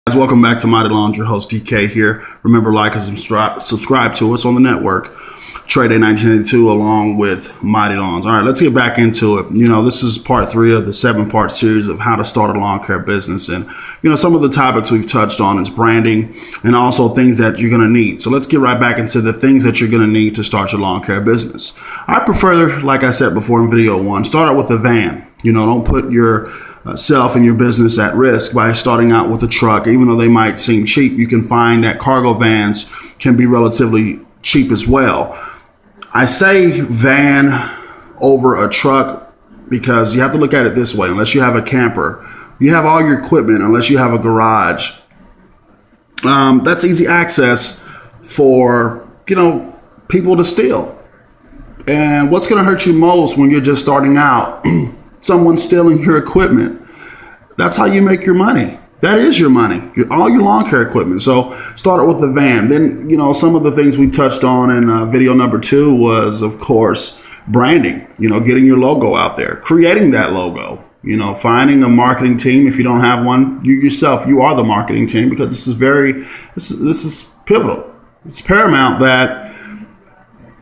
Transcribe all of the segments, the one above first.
Guys, welcome back to Mighty Lawns. Your host DK here. Remember, like and subscribe to us on the network, Trade Day 1982, along with Mighty Lawns. All right, let's get back into it. This is part 3 of the 7-part series of how to start a lawn care business. And, some of the topics we've touched on is branding and also things that you're going to need. So let's get right back into the things that you're going to need to start your lawn care business. I prefer, like I said before in video 1, start out with a van. Don't put your self and your business at risk by starting out with a truck. Even though they might seem cheap, you can find that cargo vans can be relatively cheap as well. I say van over a truck because you have to look at it this way. Unless you have a camper, you have all your equipment, unless you have a garage. That's easy access for, people to steal. And what's going to hurt you most when you're just starting out? Someone stealing your equipment. That's how you make your money. That is your money, all your lawn care equipment. So start it with the van. Then, some of the things we touched on in video number 2 was, of course, branding, getting your logo out there, creating that logo, finding a marketing team. If you don't have one, you yourself, you are the marketing team, because this is pivotal. It's paramount that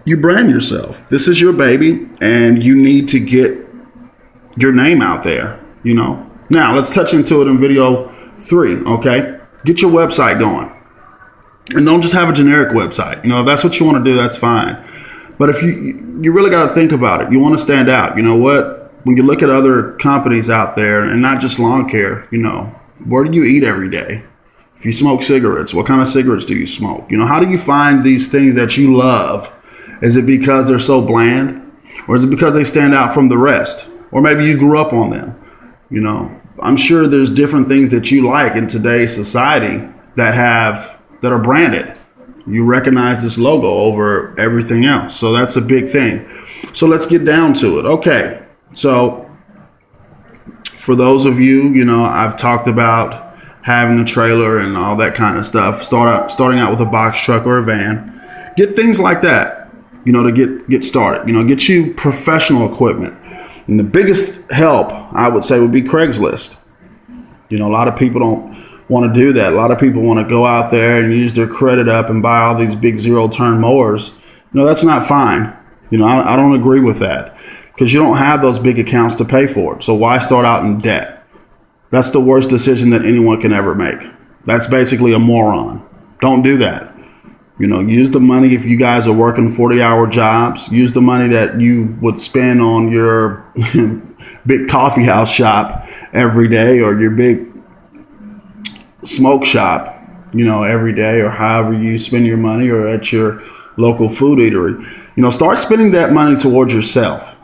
you brand yourself. This is your baby, and you need to get your name out there, Now let's touch into it in video 3. Okay, get your website going, and don't just have a generic website. If that's what you want to do, that's fine. But if you really got to think about it, you want to stand out. When you look at other companies out there, and not just lawn care, where do you eat every day? If you smoke cigarettes, what kind of cigarettes do you smoke? How do you find these things that you love? Is it because they're so bland, or is it because they stand out from the rest? Or maybe you grew up on them. I'm sure there's different things that you like in today's society that are branded. You recognize this logo over everything else. So that's a big thing. So let's get down to it. Okay. So for those of you, I've talked about having a trailer and all that kind of stuff. Starting out with a box truck or a van. Get things like that, to get started. Get you professional equipment. And the biggest help, I would say, would be Craigslist. A lot of people don't want to do that. A lot of people want to go out there and use their credit up and buy all these big zero-turn mowers. That's not fine. I don't agree with that, because you don't have those big accounts to pay for it. So why start out in debt? That's the worst decision that anyone can ever make. That's basically a moron. Don't do that. Use the money. If you guys are working 40-hour jobs, use the money that you would spend on your big coffee house shop every day, or your big smoke shop, every day, or however you spend your money, or at your local food eatery. Start spending that money towards yourself.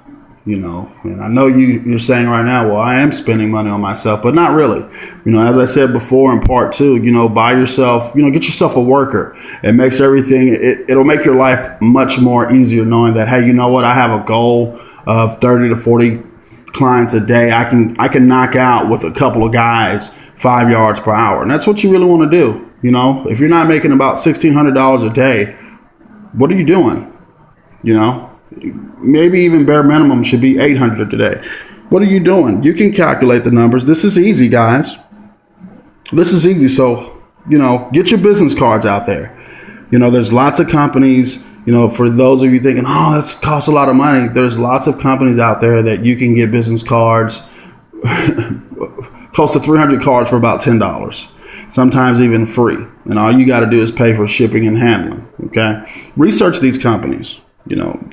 And I know you're saying right now, well, I am spending money on myself, but not really. As I said before in part 2, buy yourself, get yourself a worker. It makes everything, it'll make your life much more easier knowing that, hey, I have a goal of 30 to 40 clients a day. I can knock out with a couple of guys 5 yards per hour. And that's what you really want to do. If you're not making about $1,600 a day, what are you doing? Maybe even bare minimum should be $800 a day. What are you doing? You can calculate the numbers. This is easy, guys. This is easy. So, get your business cards out there. There's lots of companies, for those of you thinking, oh, that costs a lot of money. There's lots of companies out there that you can get business cards, close to 300 cards for about $10, sometimes even free. And all you got to do is pay for shipping and handling. Okay. Research these companies.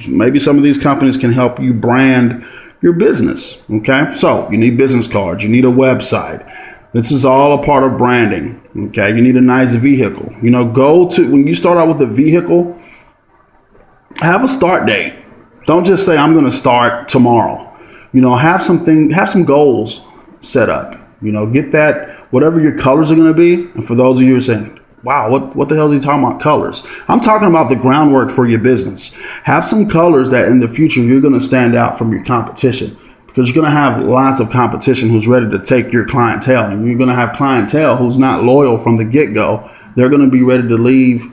Maybe some of these companies can help you brand your business. Okay. So you need business cards. You need a website. This is all a part of branding. Okay. You need a nice vehicle. When you start out with a vehicle, have a start date. Don't just say, I'm going to start tomorrow. Have some goals set up. Get that, whatever your colors are going to be. And for those of you who are saying, wow, what the hell is he talking about colors? I'm talking about the groundwork for your business. Have some colors that in the future you're going to stand out from your competition, because you're going to have lots of competition who's ready to take your clientele, and you're going to have clientele who's not loyal from the get-go. They're going to be ready to leave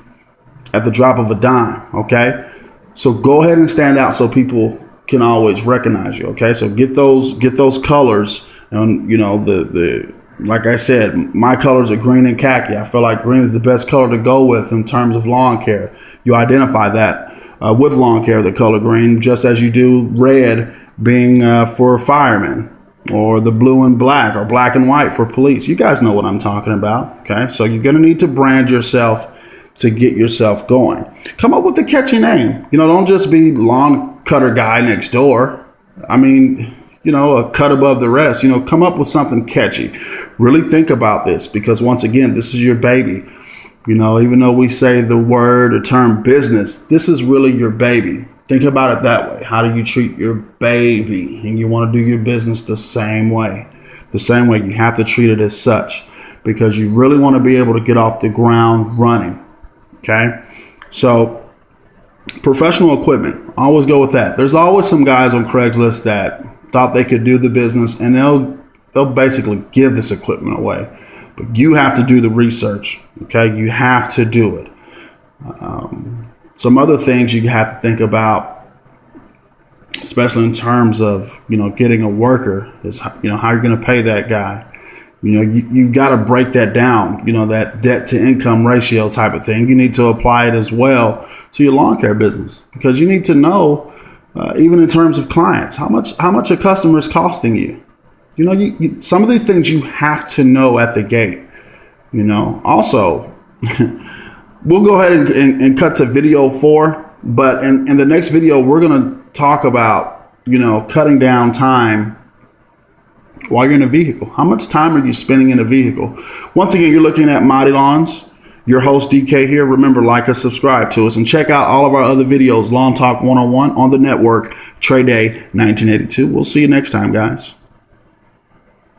at the drop of a dime. Okay, so go ahead and stand out so people can always recognize you. Okay, so get those colors, and the Like I said, my colors are green and khaki. I feel like green is the best color to go with in terms of lawn care. You identify that with lawn care, the color green, just as you do red being for firemen, or the blue and black, or black and white for police. You guys know what I'm talking about. Okay, so you're going to need to brand yourself to get yourself going. Come up with a catchy name. Don't just be lawn cutter guy next door. I mean, a cut above the rest. Come up with something catchy. Really think about this, because once again, this is your baby. Even though we say the word or term business, this is really your baby. Think about it that way. How do you treat your baby? And you want to do your business the same way. The same way. You have to treat it as such, because you really want to be able to get off the ground running. Okay? So, professional equipment. Always go with that. There's always some guys on Craigslist that thought they could do the business, and they'll basically give this equipment away. But you have to do the research. Okay? You have to do it. Some other things you have to think about, especially in terms of, getting a worker, is, how you're going to pay that guy. You've got to break that down, that debt to income ratio type of thing. You need to apply it as well to your lawn care business, because you need to know, even in terms of clients, how much a customer is costing you. Some of these things you have to know at the gate. Also, we'll go ahead and cut to video 4, but in the next video, we're going to talk about, cutting down time while you're in a vehicle. How much time are you spending in a vehicle? Once again, you're looking at Mighty Lawns. Your host, DK here. Remember, like us, subscribe to us, and check out all of our other videos, Lawn Talk 101 on the network, Trade Day 1982. We'll see you next time, guys.